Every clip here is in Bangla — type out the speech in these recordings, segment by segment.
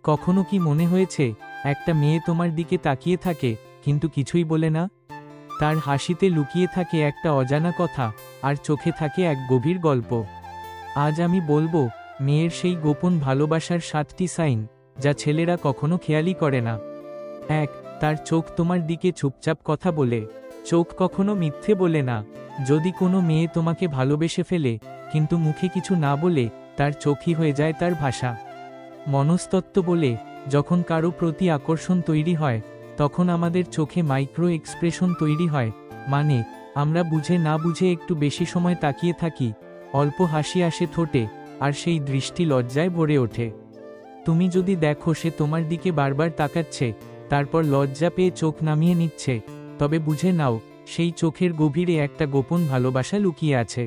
কখনো কি মনে হয়েছে একটা মেয়ে তোমার দিকে তাকিয়ে থাকে কিন্তু কিছুই বলে না? তার হাসিতে লুকিয়ে থাকে একটা অজানা কথা, আর চোখে থাকে এক গভীর গল্প। আজ আমি বলবো মেয়ের সেই গোপন ভালোবাসার 7টি সাইন, যা ছেলেরা কখনো খেয়ালই করে না। 1. তার চোখ তোমার দিকে চুপচাপ কথা বলে। চোখ কখনো মিথ্যে বলে না। যদি কোনো মেয়ে তোমাকে ভালোবেসে ফেলে কিন্তু মুখে কিছু না বলে, তার চোখই হয়ে যায় তার ভাষা। মনস্তত্ত্ব বলে, যখন কারো প্রতি আকর্ষণ তৈরি হয় তখন আমাদের চোখে মাইক্রো এক্সপ্রেশন তৈরি হয়, মানে আমরা বুঝে না বুঝে একটু বেশি সময় তাকিয়ে থাকি, অল্প হাসি আসে ঠোঁটে, আর সেই দৃষ্টি লজ্জায় ভরে ওঠে। তুমি যদি দেখো সে তোমার দিকে বারবার তাকাচ্ছে, তারপর লজ্জা পেয়ে চোখ নামিয়ে নিচ্ছে, তবে বুঝে নাও সেই চোখের গভীরে একটা গোপন ভালোবাসা লুকিয়ে আছে।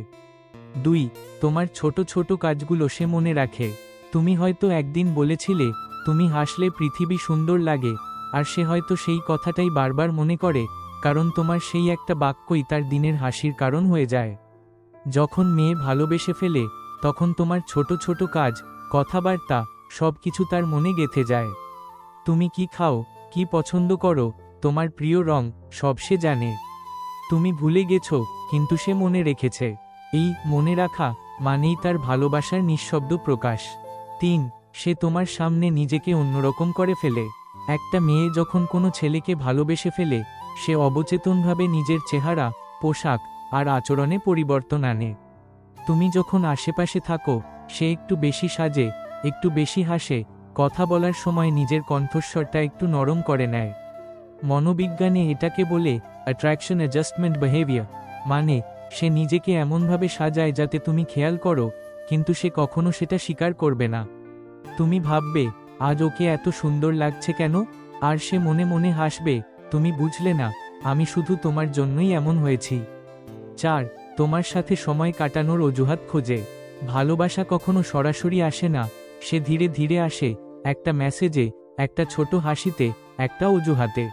2. তোমার ছোট ছোট কাজগুলো সে মনে রাখে। তুমি হয়তো একদিন বলেছিলে তুমি হাসলে পৃথিবী সুন্দর লাগে, আর সে হয়তো সেই কথাটাই বারবার মনে করে, কারণ তোমার সেই একটা বাক্যই তার দিনের হাসির কারণ হয়ে যায়। যখন মেয়ে ভালোবেসে ফেলে তখন তোমার ছোট ছোট কাজ, কথাবার্তা, সব কিছু তার মনে গেঁথে যায়। তুমি কি খাও, কি পছন্দ করো, তোমার প্রিয় রং, সব সে জানে। তুমি ভুলে গেছো কিন্তু সে মনে রেখেছে। এই মনে রাখা মানেই তার ভালোবাসার নিঃশব্দ প্রকাশ। 3. সে তোমার সামনে নিজেকে অন্যরকম করে ফেলে। একটা মেয়ে যখন কোনো ছেলেকে ভালোবেসে ফেলে, সে অবচেতনভাবে নিজের চেহারা, পোশাক আর আচরণে পরিবর্তন আনে। তুমি যখন আশেপাশে থাকো সে একটু বেশি সাজে, একটু বেশি হাসে, কথা বলার সময় নিজের কণ্ঠস্বরটা একটু নরম করে নেয়। মনোবিজ্ঞানে এটাকে বলে অ্যাট্রাকশন অ্যাডজাস্টমেন্ট বিহেভিয়ার, মানে সে নিজেকে এমনভাবে সাজায় যাতে তুমি খেয়াল করো, কিন্তু সে কখনো সেটা স্বীকার করবে না। তুমি ভাববে আজ ওকে এত সুন্দর লাগছে কেন, আর সে মনে মনে হাসবে, তুমি বুঝলে না, আমি শুধু তোমার জন্যই এমন হয়েছি। 4. তোমার সাথে সময় কাটানোর অজুহাত খোঁজে। ভালোবাসা কখনো সরাসরি আসে না, সে ধীরে ধীরে আসে, একটা মেসেজে, একটা ছোট হাসিতে, একটা অজুহাতে।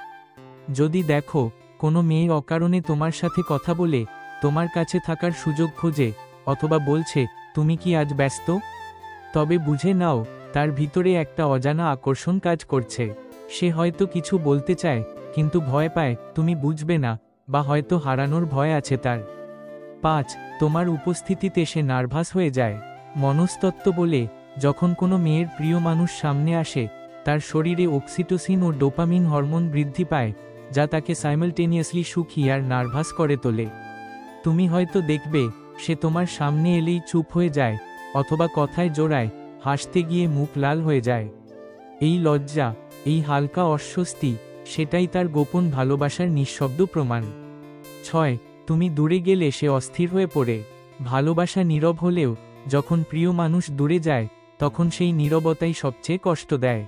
যদি দেখো কোনো মেয়ে অকারণে তোমার সাথে কথা বলে, তোমার কাছে থাকার সুযোগ খোঁজে, অথবা বলছে তুমি কি আজ ব্যস্ত, তবে বুঝে নাও তার ভিতরে একটা অজানা আকর্ষণ কাজ করছে। সে হয়তো কিছু বলতে চায় কিন্তু ভয় পায় তুমি বুঝবে না, বা হয়তো হারানোর ভয় আছে তার। 5. তোমার উপস্থিতিতে সে নার্ভাস হয়ে যায়। মনস্তত্ত্ব বলে, যখন কোনো মেয়ের প্রিয় মানুষ সামনে আসে, তার শরীরে অক্সিটোসিন ও ডোপামিন হরমোন বৃদ্ধি পায়, যা তাকে সাইমালটেনিয়াসলি সুখী আর নার্ভাস করে তোলে। তুমি হয়তো দেখবে সে তোমার সামনে এলেই চুপ হয়ে যায়, অথবা কথায় জোড়ায়, হাসতে গিয়ে মুখ লাল হয়ে যায়। এই লজ্জা, এই হালকা অস্বস্তি, সেটাই তার গোপন ভালোবাসার নিঃশব্দ প্রমাণ। 6. তুমি দূরে গেলে সে অস্থির হয়ে পড়ে। ভালোবাসা নীরব হলেও যখন প্রিয় মানুষ দূরে যায় তখন সেই নীরবতাই সবচেয়ে কষ্ট দেয়।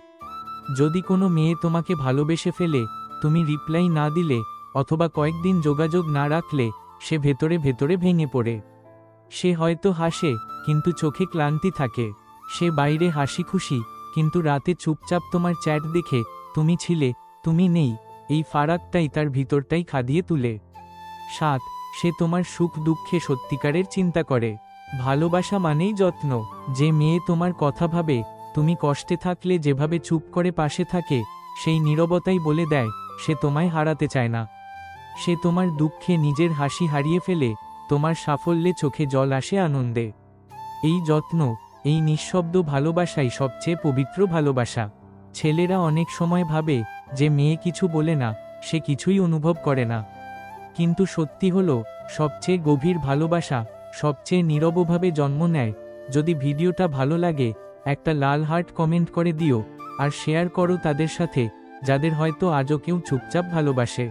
যদি কোনো মেয়ে তোমাকে ভালোবেসে ফেলে, তুমি রিপ্লাই না দিলে, অথবা কয়েকদিন যোগাযোগ না রাখলে, সে ভেতরে ভেতরে ভেঙে পড়ে। সে হয়তো হাসে কিন্তু চোখে ক্লান্তি থাকে। সে বাইরে হাসি খুশি কিন্তু রাতে চুপচাপ তোমার চ্যাট দেখে তুমি ছিলে, তুমি নেই, এই ফারাকটাই তার ভিতরটাই খাদিয়ে তুলে। 7. সে তোমার সুখ দুঃখে সত্যিকারের চিন্তা করে। ভালোবাসা মানেই যত্ন। যে মেয়ে তোমার কথা ভাবে, তুমি কষ্টে থাকলে যেভাবে চুপ করে পাশে থাকে, সেই নীরবতাই বলে দেয় সে তোমায় হারাতে চায় না। সে তোমার দুঃখে নিজের হাসি হারিয়ে ফেলে, তোমার সাফল্যে চোখে জল আসে আনন্দে। এই যত্ন, এই নিঃশব্দ ভালোবাসাই সবচেয়ে পবিত্র ভালোবাসা। ছেলেরা অনেক সময় ভাবে যে মেয়ে কিছু বলে না, সে কিছুই অনুভব করে না। কিন্তু সত্যি হলো, সবচেয়ে গভীর ভালোবাসা সবচেয়ে নীরবভাবে জন্ম নেয়। যদি ভিডিওটা ভালো লাগে, একটা লাল হার্ট কমেন্ট করে দিও, আর শেয়ার করো তাদের সাথে যাদের হয়তো আজও কেউ চুপচাপ ভালোবাসে।